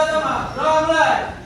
sama-sama. Doa mulai.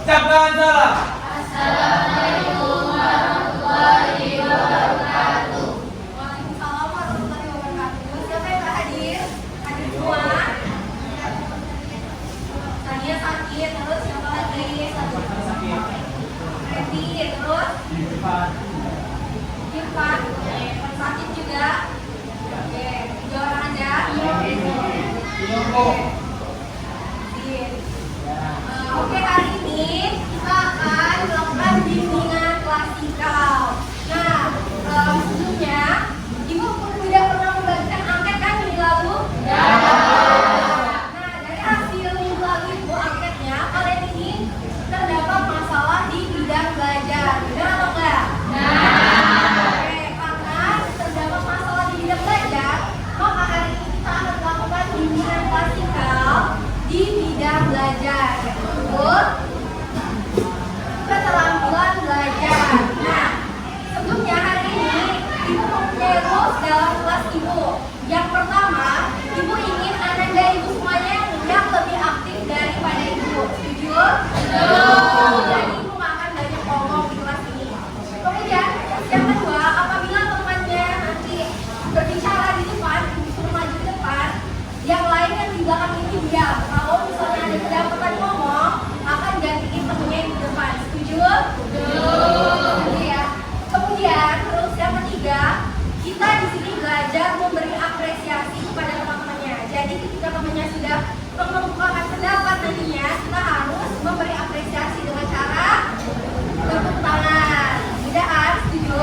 Ucapkan salam. Assalamualaikum warahmatullahi wabarakatuh. Waalaikumsalam warahmatullahi wabarakatuh. Siapa yang tak hadir? Hadir semua. Tania sakit, terus siapa lagi? Revi, terus Irfan, sakit juga. Oke, 3 orang aja. Oke, hari ini kita akan melakukan bimbingan klasikal. Nah, sebelumnya Ibu sudah pernah membagikan angket kan minggu lalu? Ya. Nah, dari hasil minggu lalu Ibu angketnya, kalian ini terdapat masalah di bidang belajar. Benar atau enggak? Nah. Oke, karena terdapat masalah di bidang belajar, maka hari ini kita akan melakukan bimbingan klasikal di bidang belajar. Keterampilan belajar. Nah, sebelumnya hari ini Ibu mempunyai rules dalam kelas Ibu. Yang pertama, Ibu ingin Ananda Ibu semuanya yang lebih aktif daripada Ibu. Setuju? Jadi Ibu akan banyak ngomong di kelas ini. Kemudian, yang kedua, apabila temannya nanti berbicara di depan, disuruh maju ke depan, yang lain yang di belakang ini diam. Kalau misalnya ada kedapatan ngomong, akan gantiin temennya yang di depan. Setuju? Setuju ya. Kemudian terus yang ketiga, kita di sini belajar memberi apresiasi kepada teman-temannya. Jadi ketika temannya sudah mengemukakan pendapat nantinya, kita harus memberi apresiasi dengan cara tepuk tangan. Tidak kan? Setuju?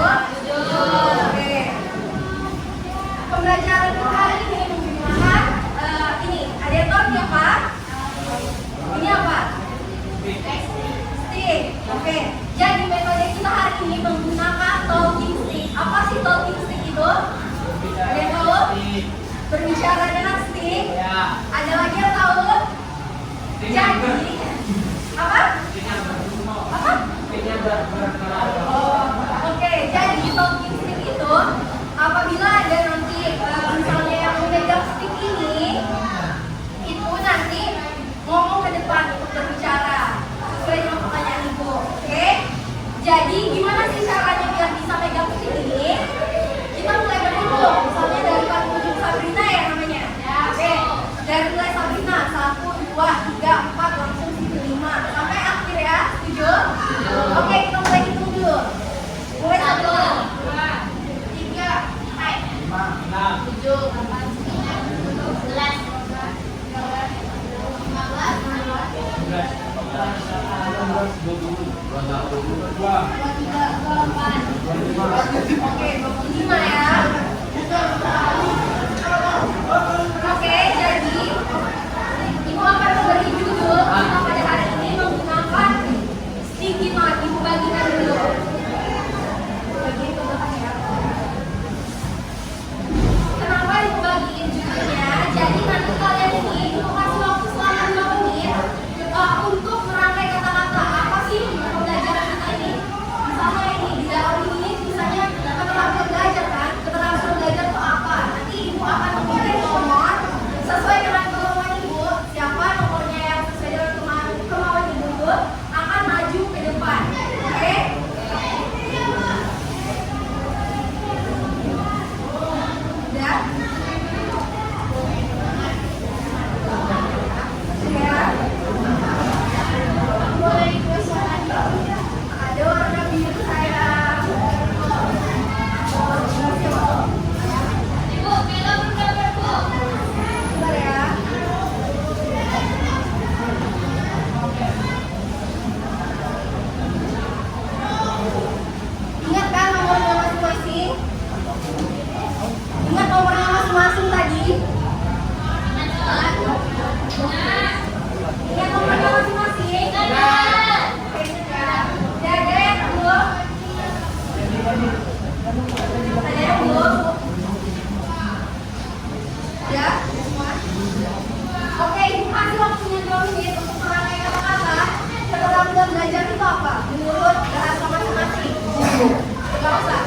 Oke. Pembelajaran kita hari ini menggunakan ini. Ada yang tahu ini apa? Ini apa? Stick. Oke. Jadi metode kita hari ini menggunakan talking stick. Apa sih talking stick itu? Ada yang tahu? Berbicara dengan stick. Ada lagi yang tahu? Jadi apa? Apa? Oke. Jadi talking stick itu apabila ada nanti misalnya yang memegang stick ini, itu nanti ngomong ke depan untuk berbicara sesuai dengan pertanyaan Ibu. Oke? Jadi gimana sih caranya biar bisa megang stick ini? Kita mulai dulu. Misalnya dari paling ujung Sabrina ya namanya. Oke. Dari mulai Sabrina 1, 2, 3, 4 langsung ke 5 sampai akhir ya. Setuju? Oke, kita mulai hitung dulu. Mulai 1, 2, 3, 4, 5, 6, 7, 8, 9, 11, Oke, 25 ya. Oke, jadi Ibu akan memberi judul kita pada hari ini menggunakan sticky note. Ibu bagikan dulu. Bagiin ke belakang ya. Kenapa Ibu bagiin judulnya? Jadi nanti kalian ini Ibu kasih waktu selama 5 menit untuk merangkai kata-kata. Apa sih pembelajaran kita ini? Misalnya ini di dalam ini misalnya keterampilan belajar kan? keterampilan belajar itu apa? Menurut bahasa masing-masing. Gak usah.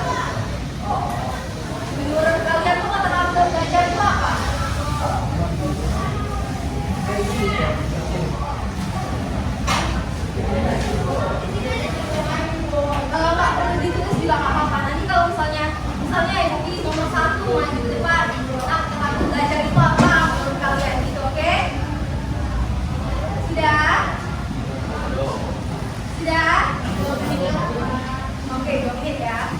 Menurut kalian tuh keterampilan belajar itu apa? Kalau nggak perlu ditulis juga nggak apa-apa. Nanti kalau misalnya ya di nomor 1 maju ke depan. Nah, keterampilan belajar itu apa menurut kalian gitu, oke? Sudah? Sudah? Oke, 2 menit ya.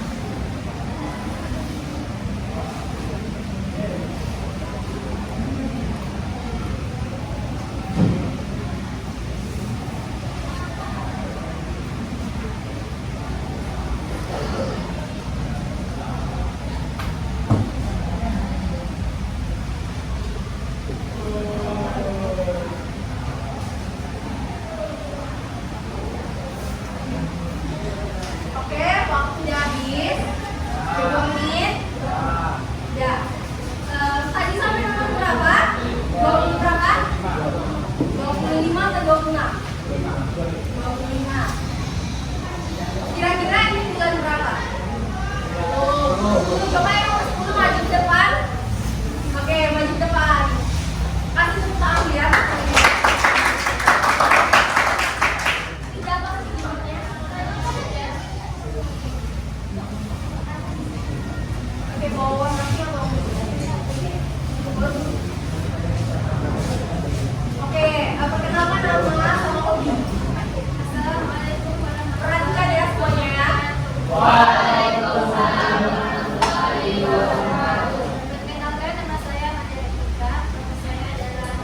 Oke, waktunya habis. 2 menit. Ya. Tadi sampai nomor berapa? 20 berapa? 25 atau 26? 25. Kira-kira ini bulan berapa? Coba yang nomor 10 maju ke depan. Oke, maju ke depan. Kasih tepuk tangan ya. Tidak apa sih nomornya? Oke, bawa warnanya atau oke, perkenalkan nama sama hobi. Assalamualaikum warahmatullahi wabarakatuh. Perhatikan ya semuanya ya. Waalaikumsalam warahmatullahi wabarakatuh. Perkenalkan nama saya Maria Tika. Nama saya adalah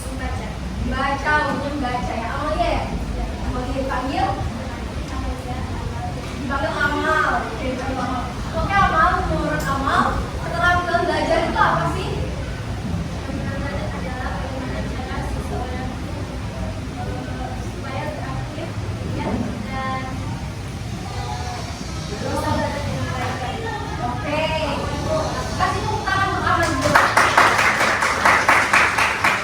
membaca. Baca, membaca ya. Amalia ya? Amalia dipanggil? Dipanggil Amal. Oke, dipanggil Amal. Oke, Amal, menurut Amal, keterampilan belajar itu apa sih? Keterampilan adalah bagaimana cara seseorang supaya beraktif ya, dan bisa belajar dengan baik. Oke, kasih tepuk tangan untuk Amal dulu.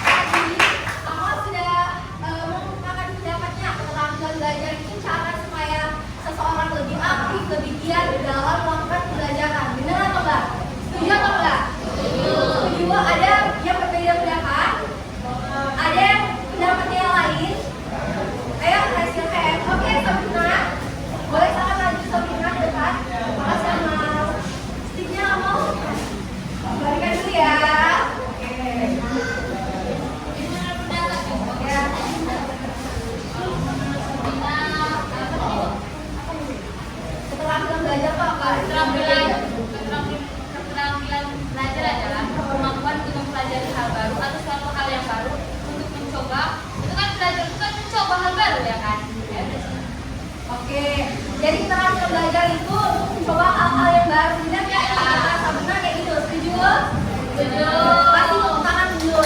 Tadi Amal sudah mengungkapkan pendapatnya, keterampilan belajar itu cara supaya seseorang lebih aktif, lebih giat dalam melakukan pembelajaran. Benar atau enggak? Setuju atau enggak? Setuju. Ada yang berbeda pendapat? Ada yang pendapatnya yang lain? Ayo, hasil PM. Oke, Sabrina. Boleh sangat maju Sabrina ke depan. Makasih Amal. Sticknya Amal. Balikan dulu ya. Oke. Ya. Keterampilan belajar itu apa? Keterampilan belajar adalah kemampuan untuk mempelajari hal baru atau suatu hal yang baru untuk mencoba. Itu kan belajar itu kan mencoba hal baru ya kan? Ya udah sih. Oke, jadi keterampilan belajar itu untuk mencoba hal-hal yang baru. Benar ya? Kata Sabrina kayak gitu. Setuju? Setuju. Kasih tepuk tangan dulu.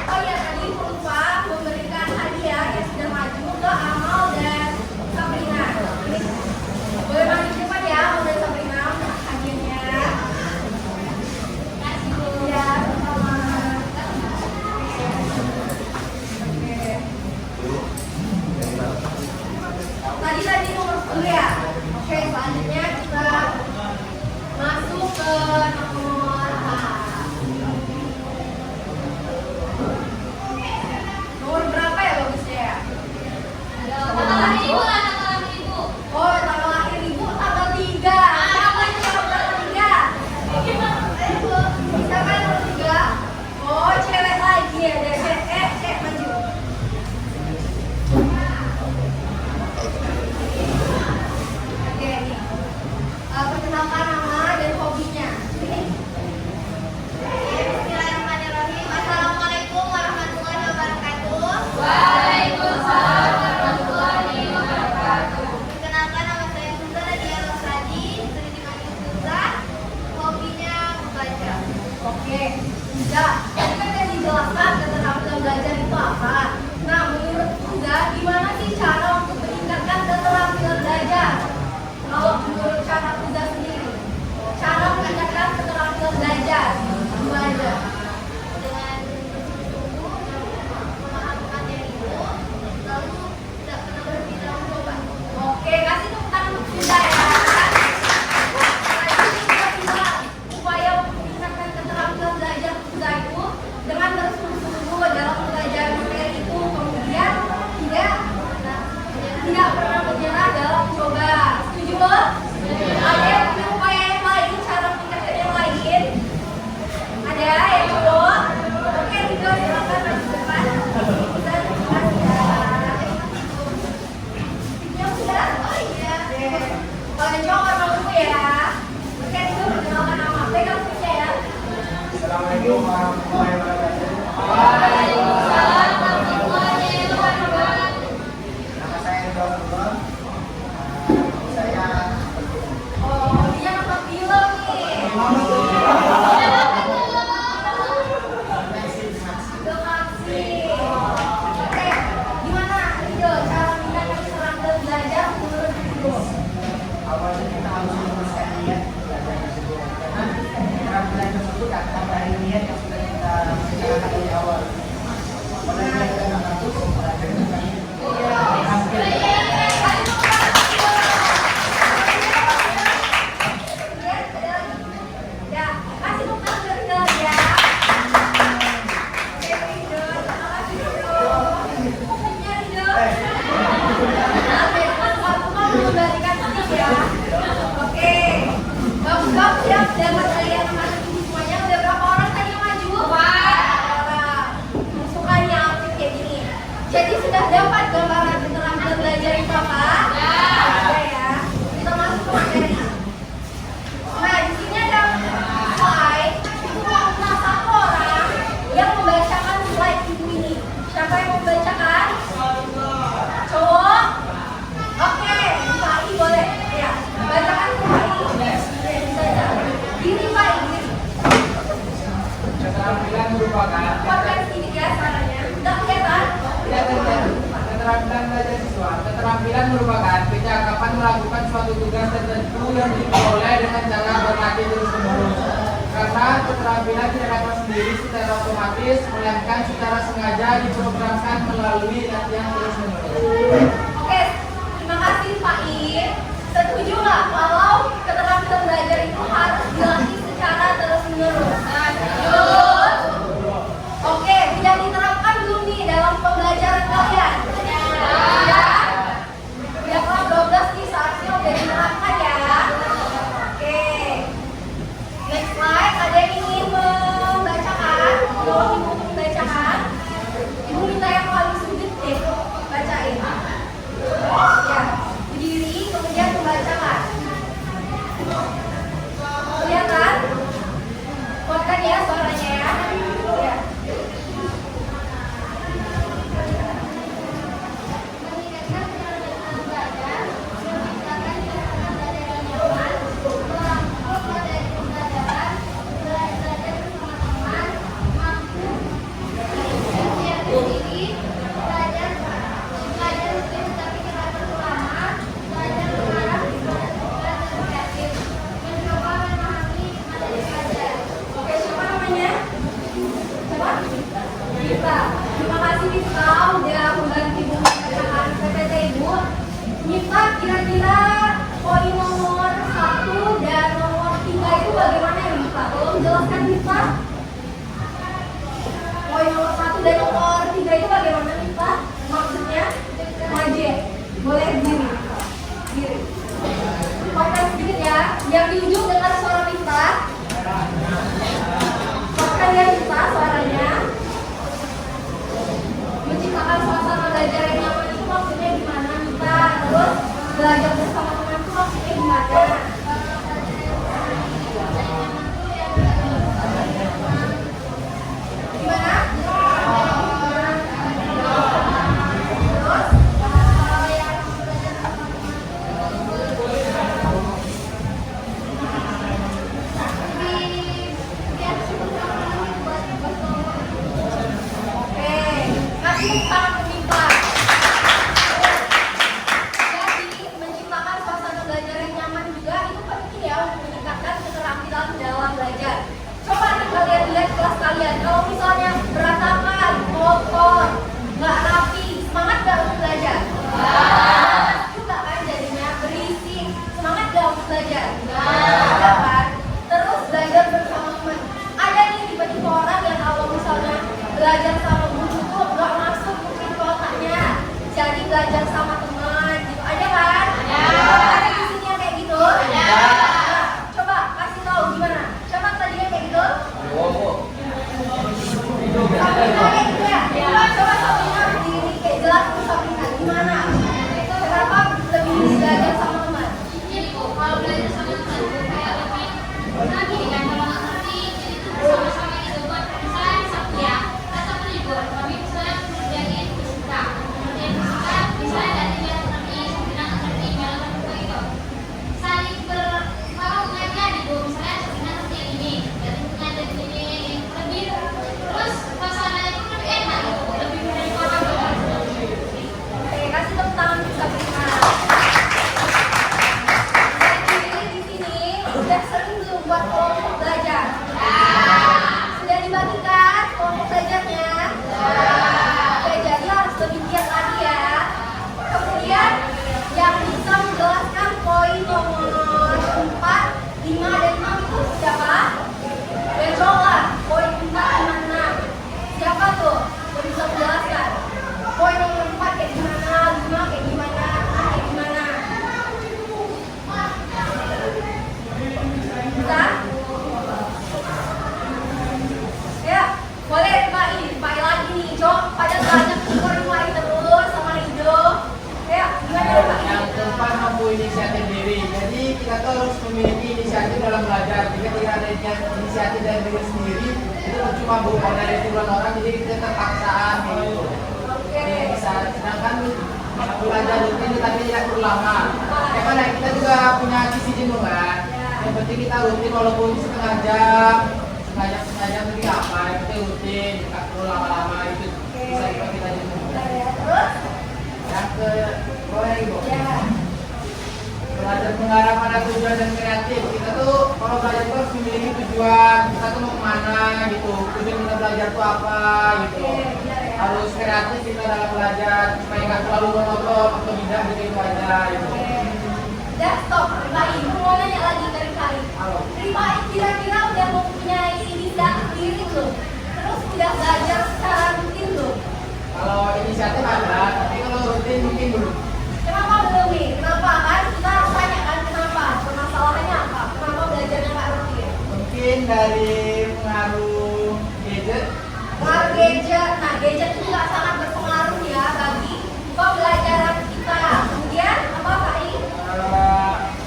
Oh iya, tadi lupa memberikan hadiah yang sudah maju ke Amal dan Sabrina. Ini boleh maju ke depan ya, Amal dan Sabrina. Hadiahnya. Kasih Bu. Ya, sama. Oke. Tadi nomor 10 ya. Oke, selanjutnya kita masuk ke Ada yang punya upaya yang lain, cara meningkatkan yang lain? Ada yang mau? Oke, Rido silakan maju ke depan. Yang sudah? Oh iya. Kalau yang cowok warna ungu ya. Oke, Rido perkenalkan nama. Pegang punya ya. Assalamualaikum warahmatullahi wabarakatuh. Waalaikumsalam warahmatullahi wabarakatuh. Nama saya Ridho Nurul. Saya Oh, dia nonton film nih. Donasi. Oke, gimana Rido cara meningkatkan keterampilan belajar menurut Rido? awalnya kita harus meneruskan niat belajar tersebut karena keterampilan tersebut akan dari niat yang sudah kita rencanakan dari awal. Kalau niat kita nggak bagus, belajar itu kan hampir. Ya, kasih tepuk tangan ke Rido ya. Oke, Rido, terima kasih Rido. Punya Rido. Oke, aku mau memberikan tips ya. Oke, bagus ya. Dapat kalian memasuki semuanya. Udah berapa orang tadi yang maju? Wah, sukanya aktif kayak gini. Jadi sudah dapat gambaran keterampilan belajar itu apa? Sudah ya. Kita masuk ke materi. Nah, di sini ada slide. Itu nah, satu orang yang membacakan slide ibu ini. Siapa yang membacakan? Cowok? Oke, Pak I boleh. Ya, bacakan Pak I. Ya, bisa ya. Diri Pak I. Diri. Keterampilan merupakan Kuatkan sedikit ya suaranya. Udah kelihatan? keterampilan belajar siswa. Keterampilan merupakan kecakapan melakukan suatu tugas tertentu yang diperoleh dengan cara berlatih terus-menerus. Karena keterampilan tidak dapat sendiri secara otomatis, melainkan secara sengaja diprogramkan melalui latihan terus-menerus. Oke, terima kasih Pak I. Setuju nggak kalau keterampilan belajar itu harus dilatih secara terus-menerus? Lanjut. Oke, sudah diterapkan belum nih dalam pembelajaran kalian? Ya. Ya, kelas 12 nih seharusnya udah diterapkan ya. Oke. Next slide, ada yang ingin membacakan? Tolong ibu membacakan. Ibu minta yang paling sudut deh, bacain. Ya, berdiri kemudian membacakan. Kelihatan? Kuatkan ya suaranya ya. Ya. Meningkatkan keterampilan belajar, menciptakan suasana belajar yang nyaman, merangkul materi pembelajaran, belajar bersama teman, mampu belajar diri, belajar rutin tapi tidak terlalu lama, belajar mengarah, belajar kreatif, mencoba memahami materi belajar. Oke, siapa namanya? Siapa? Dita. Terima kasih Dita udah membantu ibu membacakan PPT ibu. Dita, kira-kira poin nomor 1 dan nomor 3 itu bagaimana ya Dita? Tolong jelaskan Dita. Poin nomor 1 dan nomor 3 itu bagaimana Dita? Maksudnya? Maju. Boleh diri. Diri. Kuatkan sedikit ya. Yang di ujung dengar suara Dita. Kuatkan ya Dita suaranya. Menciptakan suasana belajar yang nyaman itu maksudnya gimana Dita? Terus belajar bersama teman itu maksudnya gimana? Gimana? Terus? Oke, kasih tangan ke Dita. Jadi menciptakan suasana belajar yang nyaman juga itu penting ya untuk meningkatkan keterampilan dalam belajar. Coba nih kalian lihat kelas kalian, kalau misalnya berantakan, kotor, nggak rapi, semangat nggak untuk belajar? Juga kan jadinya berisik, semangat nggak untuk belajar? Ada kan? Terus belajar bersama teman. Ada nih tiba-tiba orang yang kalau misalnya belajar sama guru tuh nggak masuk mungkin ke inisiatif dari diri sendiri itu cuma bukan dari tujuan orang, jadi kita terpaksaan gitu. Jadi bisa, sedangkan belajar rutin tapi tidak terlalu lama. Karena kita juga punya sisi jenuh kan. Yang penting kita rutin walaupun setengah jam itu nggak apa, yang penting rutin, nggak perlu lama-lama, itu bisa juga kita jenuh. Terus? Yang ke boleh ibu. Ya. Belajar mengarah pada tujuan dan kreatif. Kita tuh kalau belajar tuh harus memiliki tujuan. Kita tuh mau kemana gitu. Tujuan kita belajar tuh apa gitu. Harus kreatif kita dalam belajar supaya nggak terlalu monoton atau tidak gitu aja gitu. Udah stop, Ripai. Mau nanya lagi ke Ripai. Halo. Ripai kira-kira udah mempunyai inisiatif sendiri belum? Terus udah belajar secara rutin belum? Kalau inisiatif ada, tapi kalau rutin mungkin belum. Kenapa belum nih? Kenapa kan? Kita harus tanya kan kenapa? Permasalahannya apa? Kenapa belajarnya nggak rutin? Mungkin dari pengaruh gadget. Pengaruh gadget. Nah, gadget itu juga sangat berpengaruh ya bagi pembelajaran kita. Kemudian apa tadi?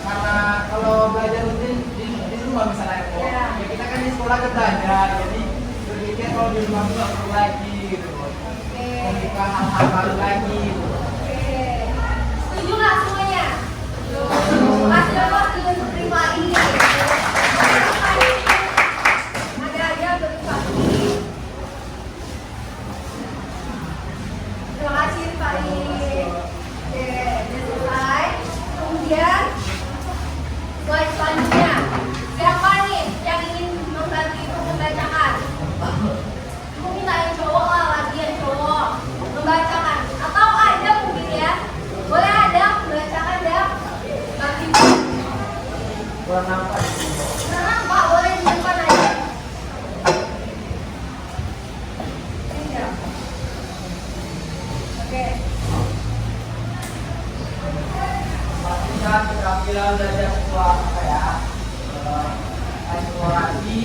Karena kalau belajar rutin di rumah misalnya kok, Ya. ya kita kan di sekolah kita belajar, jadi berpikir kalau di rumah tuh nggak perlu lagi gitu. Oke. Membuka hal-hal baru lagi gitu. Oke. Setuju nggak semuanya? Kasih apa dengan Ripai ini? Ada berpati. Terima kasih Ripai. Oke, udah selesai. Kemudian slide selanjutnya. Siapa nih yang ingin membantu ibu membacakan? Ibu minta yang cowok lah, lagi yang cowok membacakan. Atau ada mungkin ya, boleh ada membacakan ya. Nanti Kurang nampak. sekarang Pak boleh di depan aja. Iya. Oke. Pastikan keterampilan belajar siswa ya. Eksplorasi.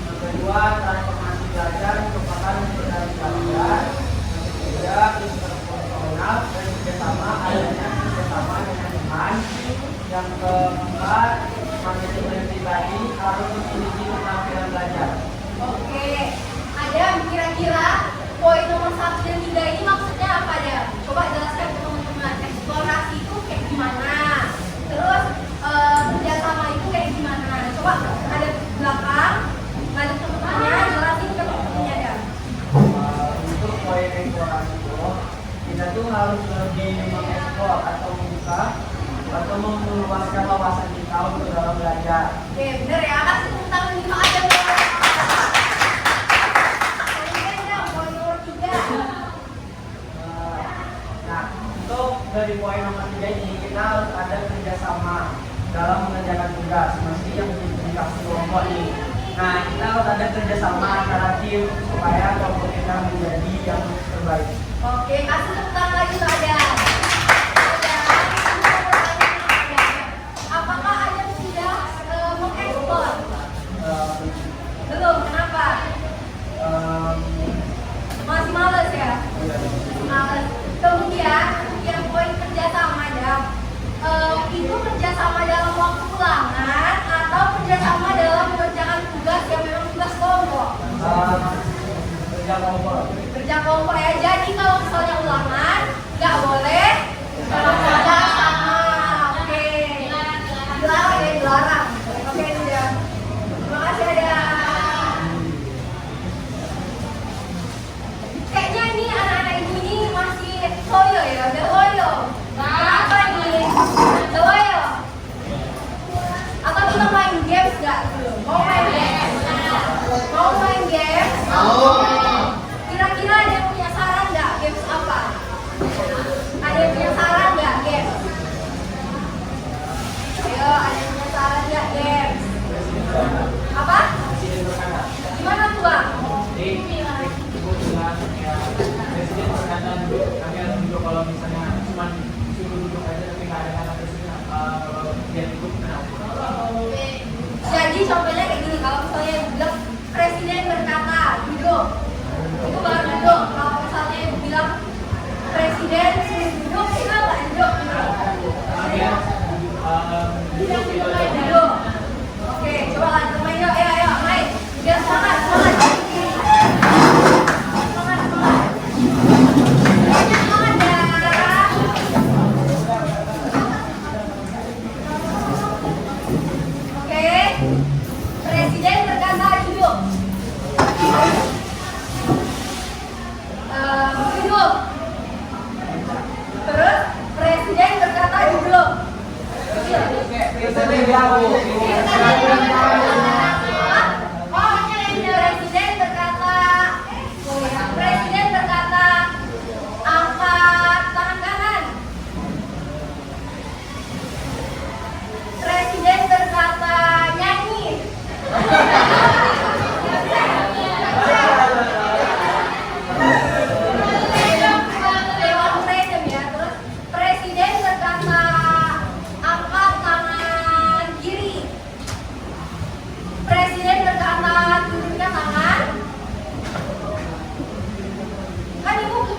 Yang kedua, transformasi belajar merupakan keterampilan belajar. Yang ketiga, interpersonal dan kerjasama, adanya kerjasama dengan teman. Yang keempat, manajemen pribadi harus memiliki keterampilan belajar. Oke. Ada kira-kira poin nomor 1 dan 3 ini maksudnya apa ya? Coba jelaskan ke teman-teman. Eksplorasi itu kayak gimana? Terus kerjasama itu kayak gimana? Coba ada belakang, ada teman-temannya, jelasin ke teman-temannya ya. Untuk poin eksplorasi itu, kita tuh harus lebih mengeksplor atau membuka atau meluaskan wawasan kita untuk dalam belajar. Oke, bener ya. Kasih tepuk tangan di Pak Adam. Kemudian ya, poin nomor 3. Nah, untuk dari poin nomor 3 ini kita harus ada kerjasama dalam mengerjakan tugas, mesti yang dikasih kelompok ini. Nah, kita harus ada kerjasama antara tim supaya kelompok kita menjadi yang terbaik. Oke, kasih tepuk tangan lagi Pak Adam. Apakah Adam sudah mengeksplor? Belum, kenapa? Masih males ya? Males. Kemudian yang poin kerjasama ya, itu kerjasama dalam waktu ulangan atau kerjasama dalam mengerjakan tugas yang memang tugas kelompok? Kerja kelompok. Kerja kelompok ya. Jadi kalau misalnya ulangan nggak boleh kerja sama. Oke. Dilarang ya, dilarang. Oke sudah. Terima kasih ada. Kayaknya ini anak-anak ibu ini masih loyo ya, udah loyo. Kenapa nih? Udah loyo? Atau kita main games nggak? Mau main games? Mau main games? Kira-kira ada yang punya saran nggak? Games apa? Ada yang punya saran nggak?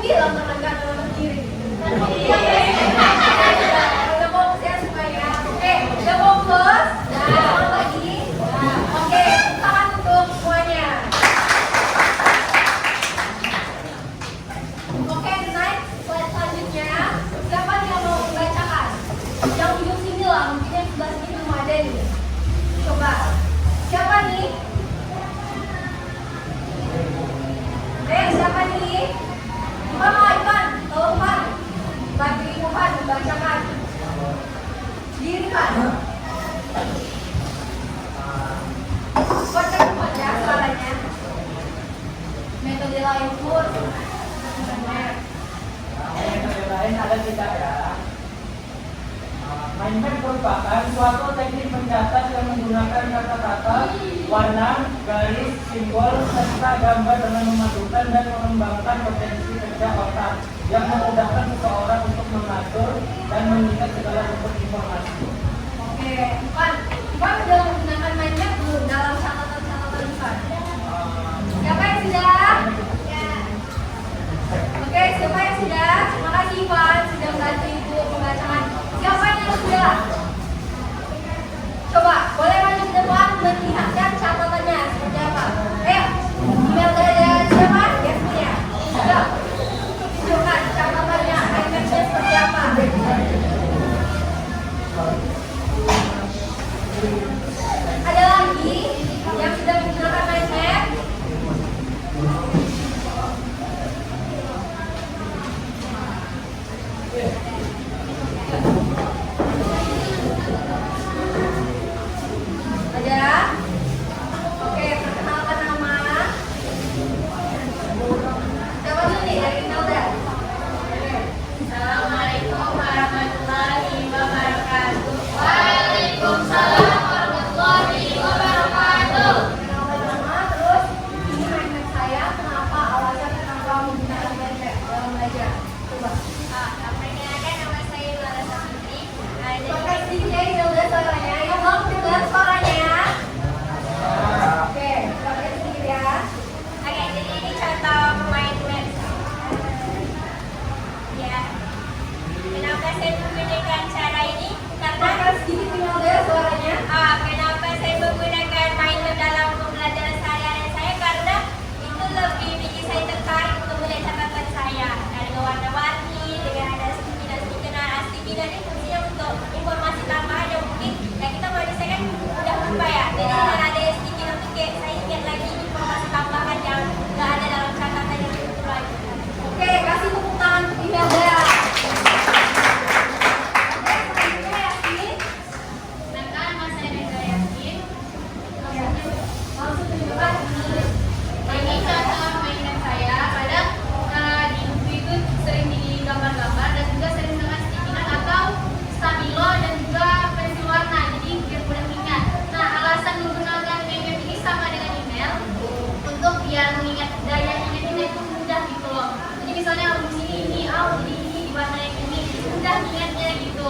bilang tangan kanan tangan kiri. Udah fokus ya semuanya. Oke, udah fokus. Nah, lagi. Oke, tangan untuk semuanya. Oke, next slide selanjutnya. Siapa nih yang mau membacakan? Yang ujung sini lah, mungkin yang sebelah sini belum ada nih. Coba. Siapa nih? Siapa nih? Ivan, tolong Ivan. Bagi Ivan, bacakan. Diri kan? Baca Ivan ya suaranya. Metode lain pun. Metode lain ada tidak ya? Mind map merupakan suatu teknik mencatat yang menggunakan kata-kata, warna, garis, simbol, serta gambar dengan memadukan dan mengembangkan potensi kerja otak yang memudahkan seseorang untuk mengatur dan mengingat segala bentuk informasi. Oke, Ivan sudah menggunakan mind map belum dalam catatan-catatan Ivan? Siapa yang sudah? Oke, siapa yang sudah? Terima kasih Ivan sudah membantu Ibu membacakan. Siapa yang sudah? Coba, boleh maju ke depan melihatkan catatannya seperti apa? Ayo, email dari siapa? Yasmin ya? Sudah. Tunjukkan catatannya, iPad-nya seperti apa? Ada lagi yang sudah menggunakan mind map? Ada? Oke, perkenalkan nama. Siapa dulu nih dari Imelda? Assalamualaikum warahmatullahi wabarakatuh. Waalaikumsalam warahmatullahi wabarakatuh. Perkenalkan nama, terus ini mind map saya. Kenapa? Alasan kenapa menggunakan mind map dalam belajar? Coba. Perkenalkan nama saya Lara Safitri. Pakai sedikit ya Imelda suaranya. Ya, tolong dengar suaranya. Oke, pakai sedikit ya. Oke, jadi ini contoh mind map. Ya. Kenapa saya menggunakan cara ini? Karena Pakai sedikit Imelda suaranya. kenapa saya menggunakan mind map dalam pembelajaran sehari-hari saya? Karena itu lebih bikin saya tertarik untuk melihat catatan saya. Ada warna-warni, dengan ada sticky dan ini fungsinya untuk informasi tambahan yang mungkin kita manusia kan udah lupa ya. Jadi dengan ada sticky note itu kayak saya ingat lagi informasi tambahan yang nggak ada dalam catatan yang itu lagi. Oke, kasih tepuk tangan untuk Imelda. Oke, selanjutnya Yasin. Sedangkan masa Neza Yasin, Langsung tunjukkan ini. ini contoh mainan saya. Kadang di buku itu sering digambar-gambar dan juga sering dengan sticky note atau stabilo dan juga pensil warna. Jadi biar mudah ingat. Nah, alasan menggunakan meme ini sama dengan email untuk biar mengingat daya ingat kita itu mudah gitu loh. Jadi misalnya ini, jadi ini di warna yang ini mudah ingatnya gitu.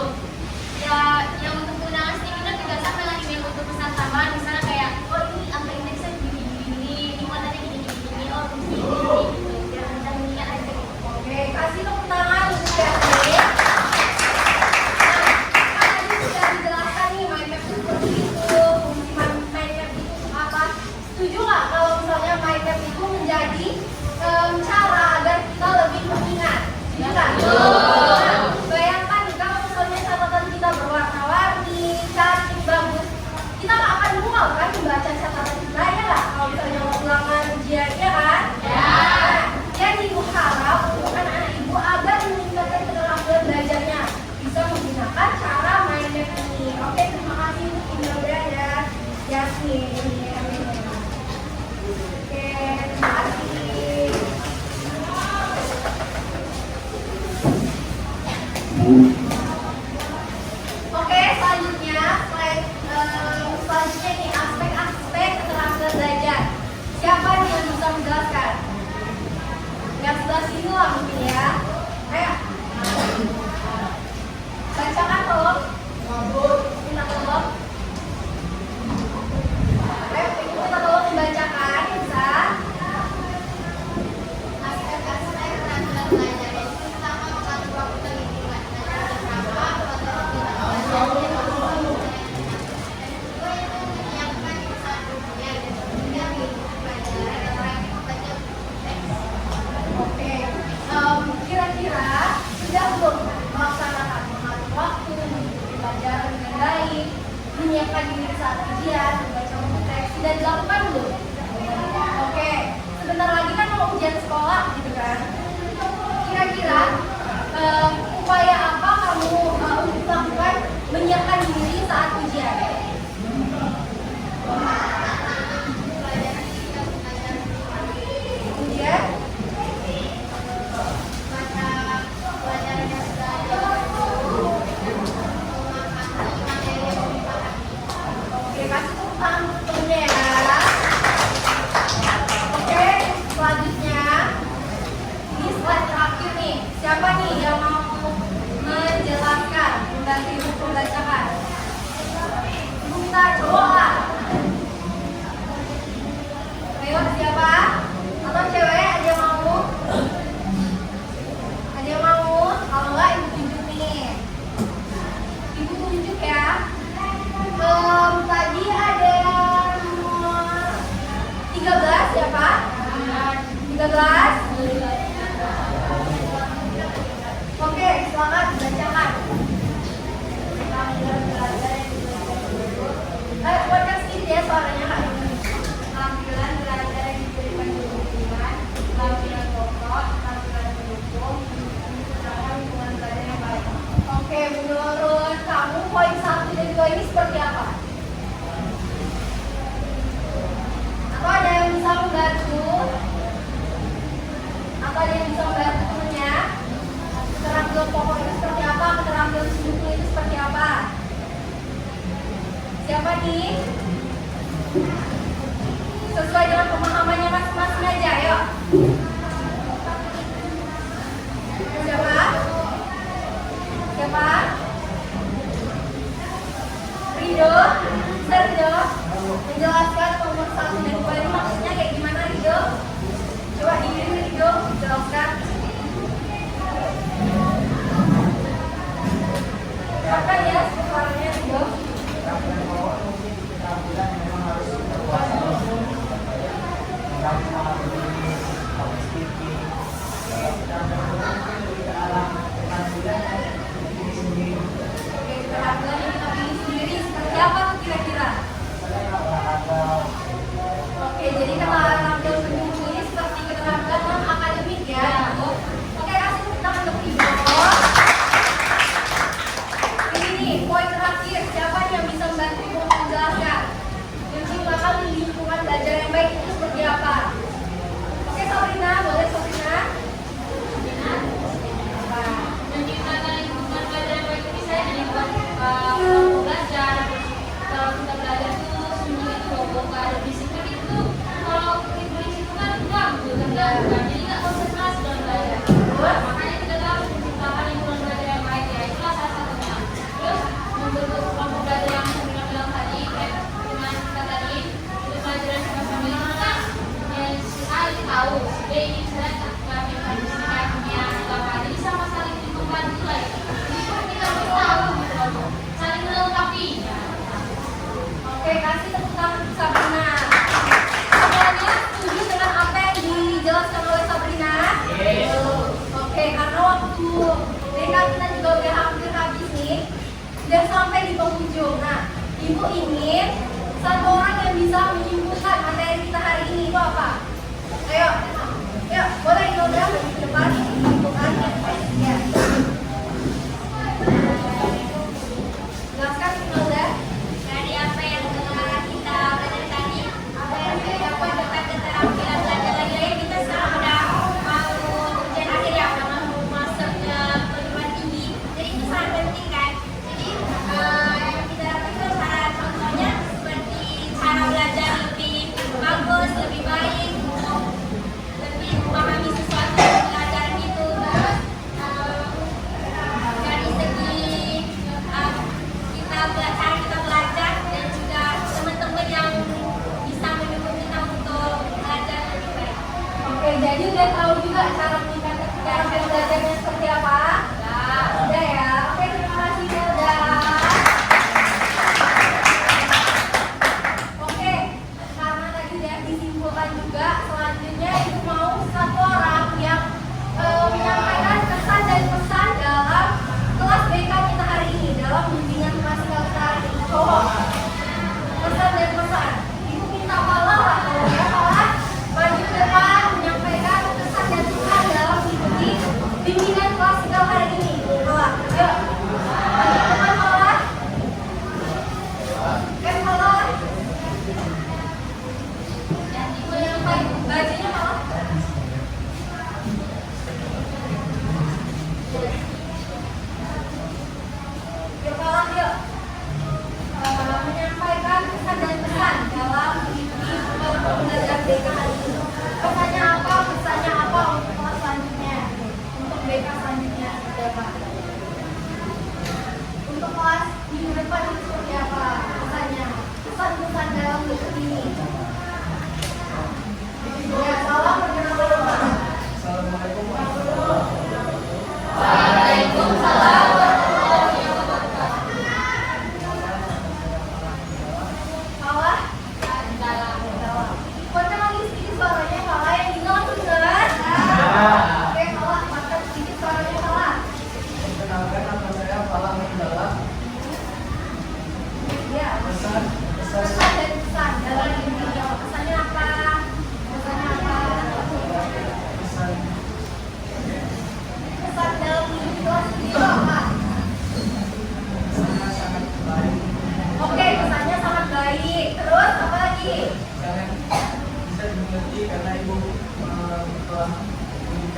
Ya, yang untuk menggunakan sticky note juga sama dengan email untuk pesan tambahan. Misalnya kayak, oh ini angka indeksnya gini, ini warnanya gini, oh ini gitu. Biar mudah mengingat aja gitu. Oke, kasih tepuk tangan untuk Yasin. Nah, kan tadi sudah dijelaskan nih mind map itu seperti itu, fungsi mind map itu apa? Setuju nggak kalau misalnya mind map itu menjadi cara agar kita lebih mengingat? Setuju nggak? Nah, bayangkan kalau misalnya catatan kita berwarna-warni, cantik, bagus, kita nggak akan mual kan membaca catatan kita ya nggak? Kalau misalnya mau ulangan ujian ya kan? Nah, jadi ibu harap untuk anak-anak ibu agar meningkatkan keterampilan belajarnya bisa menggunakan cara mind map ini. Oke, terima kasih untuk Imelda dan Yasmin. Oke, terima kasih. Oke, selanjutnya selanjutnya nih aspek-aspek keterampilan belajar. Siapa nih yang bisa menjelaskan? Yang sebelah sini lah mungkin ya. Ayo. Bacakan tolong. Minta tolong. Ayo, kita tolong membacakan bisa. Aspek-aspek keterampilan belajar menyiapkan diri saat ujian, membaca buku teks, dan dilakukan belum? Oke, sebentar lagi kan mau ujian sekolah gitu kan. Kira-kira upaya apa kamu untuk lakukan menyiapkan diri saat ujian? Ujian? Oke, kasih tepuk tangan untuk temennya ya. Oke, selanjutnya ini slide terakhir nih. Siapa nih yang mau menjelaskan, membantu ibu membacakan? Ibu minta cowok lah. Ayo, siapa? Atau cewek ada yang mau? Ada yang mau? Kalau enggak ibu tunjuk nih. Ibu tunjuk ya. Tadi ada nomor 13 siapa? 13. Oke, selamat dibacakan. Buatkan sedikit ya suaranya Kak. Tampilan belajar yang diberikan dukungan, tampilan pokok, tampilan pendukung, menciptakan lingkungan belajar yang baik. Oke, menurut kamu poin 1 dan 2 ini seperti apa? Atau ada yang bisa membantu? Atau ada yang bisa membantu temennya? Keterampilan pokok itu seperti apa? Keterampilan pendukung itu seperti apa? Siapa nih? Sesuai dengan pemahamannya masing-masing aja, yuk. Siapa? Siapa? Rido? Bisa Rido menjelaskan nomor 1 dan 2 ini maksudnya kayak gimana Rido? Coba diri Rido jelaskan. Silakan ya suaranya Rido. Keterampilan yang kita pilih sendiri seperti apa tuh kira-kira? Oke, jadi keterampilan pendukung ini seperti keterampilan non akademik ya. Oke, kasih tepuk tangan untuk Ibu. Ini nih, poin terakhir. Siapa yang bisa membantu Ibu menjelaskan? Menciptakan lingkungan belajar yang baik itu seperti apa? Oke, Sabrina, boleh Sabrina? Menciptakan lingkungan belajar yang baik ini saya jadi buat kelompok belajar. Kalau kita belajar tuh semua itu kelompok gak ada disiplin itu. Kalau disiplin itu kan ganggu kan jadi nggak konsentrasi dalam belajar. Makanya kita harus menciptakan lingkungan belajar yang baik ya, itulah salah satunya. Terus membentuk kelompok belajar yang saya bilang tadi, dengan kita tadi itu pelajaran sama-sama itu kan yang si A ini tahu, si B ini misalnya melakukan disini apa, jadi sama saling membantu lah itu. Jadi kita harus tahu gitu, saling melengkapi. Oke, kasih tepuk tangan untuk Sabrina. Semuanya setuju dengan apa yang dijelaskan oleh Sabrina? Oke, karena waktu BK kita juga udah hampir habis nih, udah sampai di penghujung. Nah, Ibu ingin satu orang yang bisa menyimpulkan materi kita hari ini itu apa? Ayo, yuk, boleh Inodra maju ke depan, menyimpulkan ya. Jelaskan Inodra. Dari apa yang telah kita belajar tadi, apa yang saya dapat tentang keterampilan belajar lagi, kita sekarang udah mau ujian akhir ya, udah mau masuk ke perguruan tinggi. Jadi itu sangat penting kan. Jadi yang kita dapat itu cara contohnya seperti cara belajar lebih bagus, lebih baik, lebih memahami sesuatu yang belajar gitu. Terus dari segi kita belajar dan juga teman-teman yang bisa mendukung kita untuk belajar lebih baik. Oke, jadi udah tahu juga cara meningkatkan cara belajarnya seperti apa? Udah ya. Oke, terima kasih Zelda. Oke, karena tadi udah disimpulkan juga, selanjutnya Ibu mau satu orang yang menyampaikan kesan dan pesan dalam kelas BK kita hari ini, dalam bimbingan masing-masing hari ini. Cowok.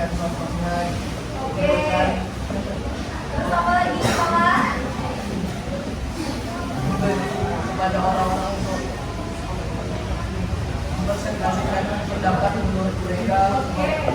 menyaksikan sosoknya. Oke. Terus apa lagi sekolah? Kepada orang-orang untuk presentasikan pendapat menurut mereka. Oke.